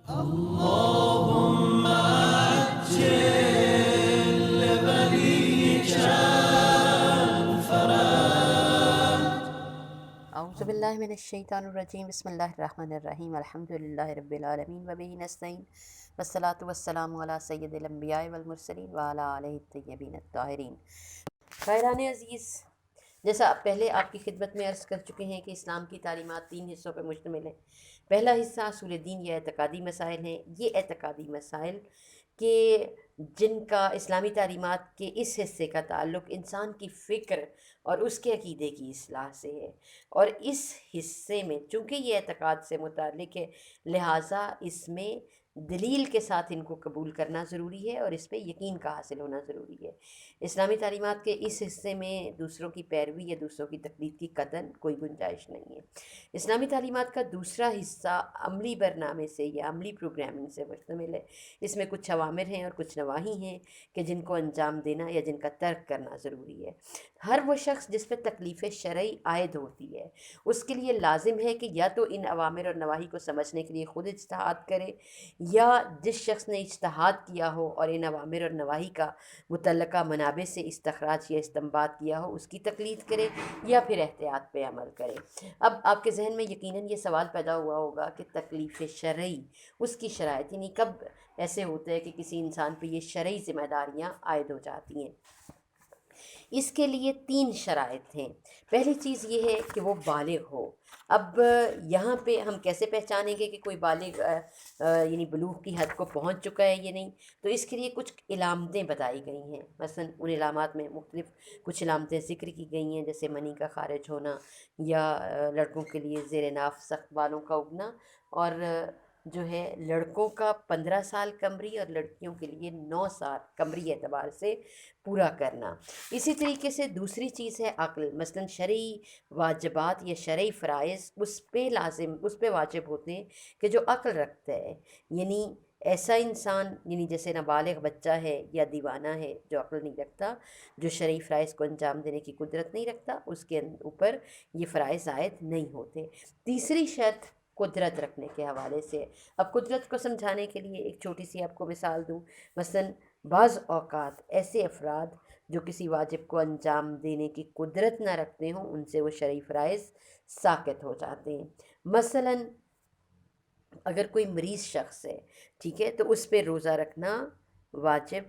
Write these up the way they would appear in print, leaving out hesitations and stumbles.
اللهم عجل لوليك الفرج. اعوذ باللہ من الشیطان الرجیم، بسم اللہ الرحمن الرحیم، الحمد للہ رب العالمین وبہ نستعین، والصلاۃ والسلام علی سید الانبیاء والمرسلین وعلی آلہ الطیبین الطاہرین۔ قاہران عزیز، جیسا پہلے آپ کی خدمت میں عرض کر چکے ہیں کہ اسلام کی تعلیمات 3 حصوں پر مشتمل ہیں۔ پہلا حصہ اصول دین یا اعتقادی مسائل ہیں۔ یہ اعتقادی مسائل کہ جن کا اسلامی تعلیمات کے اس حصے کا تعلق انسان کی فکر اور اس کے عقیدے کی اصلاح سے ہے، اور اس حصے میں چونکہ یہ اعتقاد سے متعلق ہے، لہٰذا اس میں دلیل کے ساتھ ان کو قبول کرنا ضروری ہے اور اس پہ یقین کا حاصل ہونا ضروری ہے۔ اسلامی تعلیمات کے اس حصے میں دوسروں کی پیروی یا دوسروں کی تقلید کی قطعاً کوئی گنجائش نہیں ہے۔ اسلامی تعلیمات کا دوسرا حصہ عملی برنامے سے یا عملی پروگرامنگ سے مشتمل ہے۔ اس میں کچھ اوامر ہیں اور کچھ نواہی ہیں کہ جن کو انجام دینا یا جن کا ترک کرنا ضروری ہے۔ ہر وہ شخص جس پہ تکلیف شرعی عائد ہوتی ہے، اس کے لیے لازم ہے کہ یا تو ان اوامر اور نواہی کو سمجھنے کے لیے خود اجتہاد کرے، یا جس شخص نے اجتہاد کیا ہو اور ان اوامر اور نواہی کا متعلقہ منابع سے استخراج یا استنباط کیا ہو، اس کی تقلید کرے یا پھر احتیاط پہ عمل کرے۔ اب آپ کے ذہن میں یقیناً یہ سوال پیدا ہوا ہوگا کہ تکلیف شرعی، اس کی شرائط، یعنی کب ایسے ہوتا ہے کہ کسی انسان پہ یہ شرعی ذمہ داریاں عائد ہو جاتی ہیں۔ اس کے لیے 3 شرائط ہیں۔ پہلی چیز یہ ہے کہ وہ بالغ ہو۔ اب یہاں پہ ہم کیسے پہچانیں گے کہ کوئی بالغ یعنی بلوغ کی حد کو پہنچ چکا ہے یا نہیں؟ تو اس کے لیے کچھ علامتیں بتائی گئی ہیں۔ مثلاً ان علامات میں مختلف کچھ علامتیں ذکر کی گئی ہیں، جیسے منی کا خارج ہونا، یا لڑکوں کے لیے زیر ناف سخت بالوں کا اگنا، اور جو ہے لڑکوں کا 15 سال قمری اور لڑکیوں کے لیے 9 سال قمری اعتبار سے پورا کرنا۔ اسی طریقے سے دوسری چیز ہے عقل۔ مثلاً شرعی واجبات یا شرعی فرائض اس پہ واجب ہوتے ہیں کہ جو عقل رکھتا ہے، یعنی ایسا انسان، یعنی جیسے نابالغ بچہ ہے یا دیوانہ ہے جو عقل نہیں رکھتا، جو شرعی فرائض کو انجام دینے کی قدرت نہیں رکھتا، اس کے اوپر یہ فرائض عائد نہیں ہوتے۔ تیسری شرط قدرت رکھنے کے حوالے سے۔ اب قدرت کو سمجھانے کے لیے ایک چھوٹی سی آپ کو مثال دوں۔ مثلاً بعض اوقات ایسے افراد جو کسی واجب کو انجام دینے کی قدرت نہ رکھتے ہوں، ان سے وہ شرعی فرائض ساقط ہو جاتے ہیں۔ مثلاً اگر کوئی مریض شخص ہے، ٹھیک ہے، تو اس پہ روزہ رکھنا واجب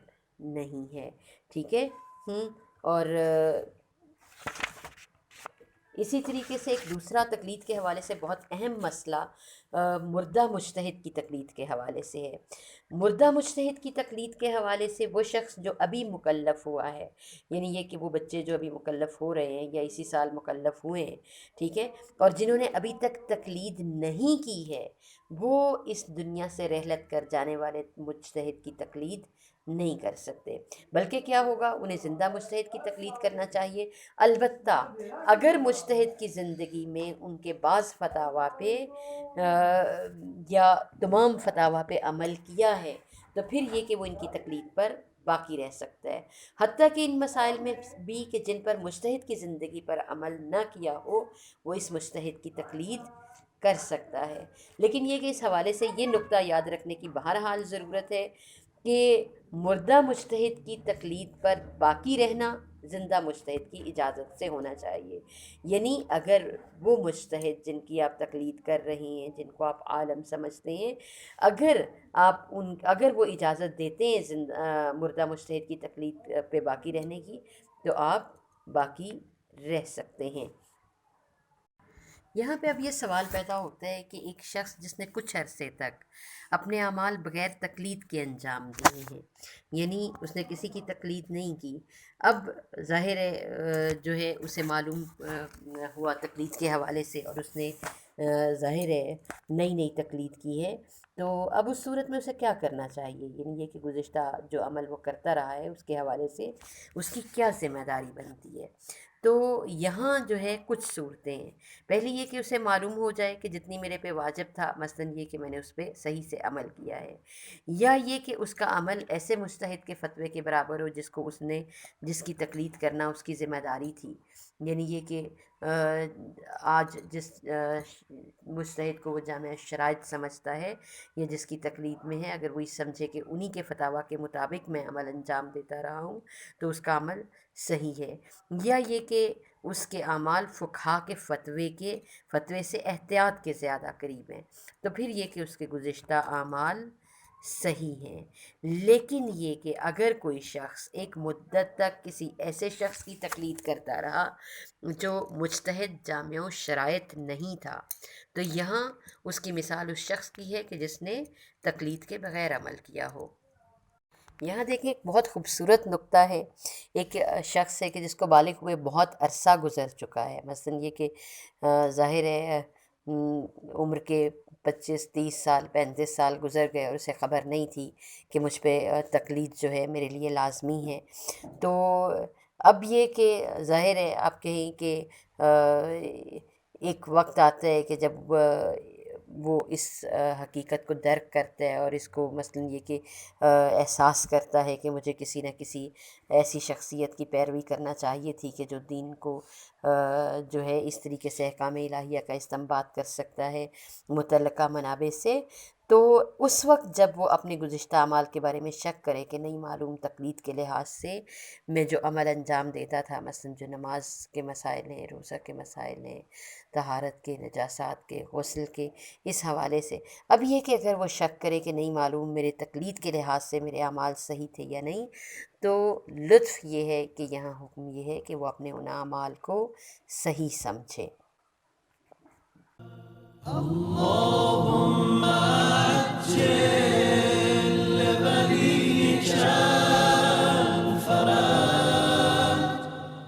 نہیں ہے، ٹھیک ہے۔ اور اسی طریقے سے ایک دوسرا تقلید کے حوالے سے بہت اہم مسئلہ مردہ مجتہد کی تقلید کے حوالے سے ہے۔ مردہ مجتہد کی تقلید کے حوالے سے وہ شخص جو ابھی مکلف ہوا ہے، یعنی یہ کہ وہ بچے جو ابھی مکلف ہو رہے ہیں یا اسی سال مکلف ہوئے ہیں، ٹھیک ہے، اور جنہوں نے ابھی تک تقلید نہیں کی ہے، وہ اس دنیا سے رحلت کر جانے والے مجتہد کی تقلید نہیں کر سکتے، بلکہ کیا ہوگا، انہیں زندہ مجتہد کی تقلید کرنا چاہیے۔ البتہ اگر مجتہد کی زندگی میں ان کے بعض فتاویٰ پہ یا تمام فتاویٰ پہ عمل کیا ہے، تو پھر یہ کہ وہ ان کی تقلید پر باقی رہ سکتا ہے، حتیٰ کہ ان مسائل میں بھی کہ جن پر مجتہد کی زندگی پر عمل نہ کیا ہو، وہ اس مجتہد کی تقلید کر سکتا ہے۔ لیکن یہ کہ اس حوالے سے یہ نقطہ یاد رکھنے کی بہرحال ضرورت ہے کہ مردہ مجتہد کی تقلید پر باقی رہنا زندہ مجتہد کی اجازت سے ہونا چاہیے۔ یعنی اگر وہ مجتہد جن کی آپ تقلید کر رہے ہیں، جن کو آپ عالم سمجھتے ہیں، اگر وہ اجازت دیتے ہیں مردہ مجتہد کی تقلید پہ باقی رہنے کی، تو آپ باقی رہ سکتے ہیں۔ یہاں پہ اب یہ سوال پیدا ہوتا ہے کہ ایک شخص جس نے کچھ عرصے تک اپنے اعمال بغیر تقلید کے انجام دیے ہیں، یعنی اس نے کسی کی تقلید نہیں کی، اب ظاہر ہے جو ہے اسے معلوم ہوا تقلید کے حوالے سے، اور اس نے ظاہر ہے نئی تقلید کی ہے، تو اب اس صورت میں اسے کیا کرنا چاہیے؟ یعنی یہ کہ گزشتہ جو عمل وہ کرتا رہا ہے اس کے حوالے سے اس کی کیا ذمہ داری بنتی ہے؟ تو یہاں جو ہے کچھ صورتیں ہیں۔ پہلی یہ کہ اسے معلوم ہو جائے کہ جتنی میرے پہ واجب تھا، مثلاً یہ کہ میں نے اس پہ صحیح سے عمل کیا ہے، یا یہ کہ اس کا عمل ایسے مجتہد کے فتوے کے برابر ہو جس کی تقلید کرنا اس کی ذمہ داری تھی، یعنی یہ کہ آج جس مجتہد کو وہ جامع شرائط سمجھتا ہے یا جس کی تقلید میں ہے، اگر وہ یہ سمجھے کہ انہی کے فتاویٰ کے مطابق میں عمل انجام دیتا رہا ہوں تو اس کا عمل صحیح ہے، یا یہ کہ اس کے اعمال فقہا کے فتوے سے احتیاط کے زیادہ قریب ہیں، تو پھر یہ کہ اس کے گزشتہ اعمال صحیح ہیں۔ لیکن یہ کہ اگر کوئی شخص ایک مدت تک کسی ایسے شخص کی تقلید کرتا رہا جو مجتہد جامع الشرائط نہیں تھا، تو یہاں اس کی مثال اس شخص کی ہے کہ جس نے تقلید کے بغیر عمل کیا ہو۔ یہاں دیکھیں ایک بہت خوبصورت نقطہ ہے، ایک شخص ہے کہ جس کو بالغ ہوئے بہت عرصہ گزر چکا ہے، مثلا یہ کہ ظاہر ہے عمر کے 25-30 سال 35 سال گزر گئے اور اسے خبر نہیں تھی کہ مجھ پہ تقلید جو ہے میرے لیے لازمی ہے، تو اب یہ کہ ظاہر ہے آپ کہیں کہ ایک وقت آتا ہے کہ جب وہ اس حقیقت کو درک کرتا ہے اور اس کو مثلا یہ کہ احساس کرتا ہے کہ مجھے کسی نہ کسی ایسی شخصیت کی پیروی کرنا چاہیے تھی کہ جو دین کو جو ہے اس طریقے سے احکام الہیہ کا استنباط کر سکتا ہے متعلقہ منابع سے، تو اس وقت جب وہ اپنے گزشتہ اعمال کے بارے میں شک کرے کہ نہیں معلوم تقلید کے لحاظ سے میں جو عمل انجام دیتا تھا، مثلا جو نماز کے مسائل ہیں، روزہ کے مسائل ہیں، طہارت کے، نجاسات کے، غسل کے، اس حوالے سے اب یہ کہ اگر وہ شک کرے کہ نہیں معلوم میرے تقلید کے لحاظ سے میرے اعمال صحیح تھے یا نہیں، تو لطف یہ ہے کہ یہاں حکم یہ ہے کہ وہ اپنے ان اعمال کو صحیح سمجھے۔ اللهم عجل